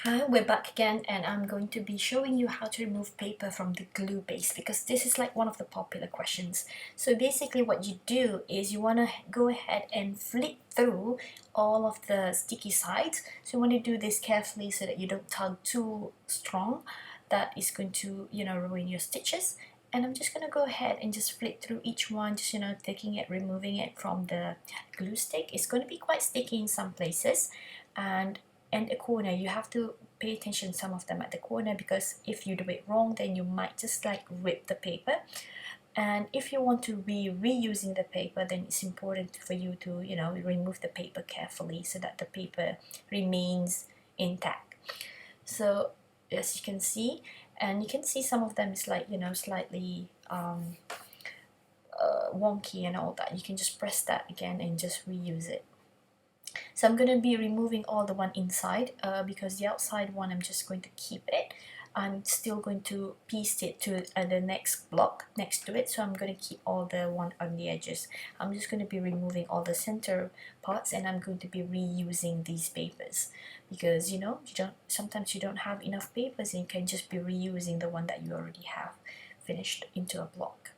Hi, we're back again, and I'm going to be showing you how to remove paper from the glue base, because this is like one of the popular questions. So basically what you do is you want to go ahead and flip through all of the sticky sides. So you want to do this carefully so that you don't tug too strong. That is going to, ruin your stitches. And I'm just going to go ahead and just flip through each one, just taking it, removing it from the glue stick. It's going to be quite sticky in some places, and the corner, you have to pay attention some of them at the corner, because if you do it wrong, then you might just like rip the paper. And if you want to be reusing the paper, then it's important for you to remove the paper carefully so that the paper remains intact. So as you can see, and you can see some of them is like slightly wonky and all that. You can just press that again and just reuse it. So I'm going to be removing all the one inside, because the outside one I'm just going to keep it. I'm still going to piece it to the next block next to it, so I'm going to keep all the one on the edges. I'm just going to be removing all the center parts, and I'm going to be reusing these papers, because sometimes you don't have enough papers, and you can just be reusing the one that you already have finished into a block.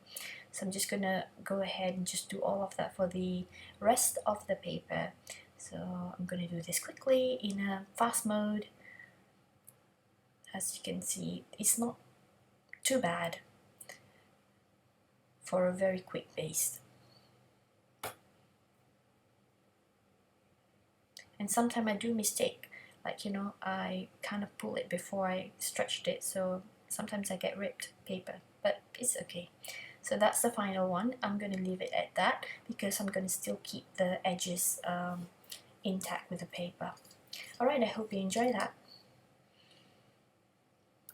So I'm just gonna go ahead and just do all of that for the rest of the paper. So I'm going to do this quickly in a fast mode. As you can see, it's not too bad for a very quick baste. And sometimes I do mistake, like I kind of pull it before I stretched it, so sometimes I get ripped paper, but it's okay. So that's the final one. I'm going to leave it at that, because I'm going to still keep the edges intact with the paper. Alright, I hope you enjoy that.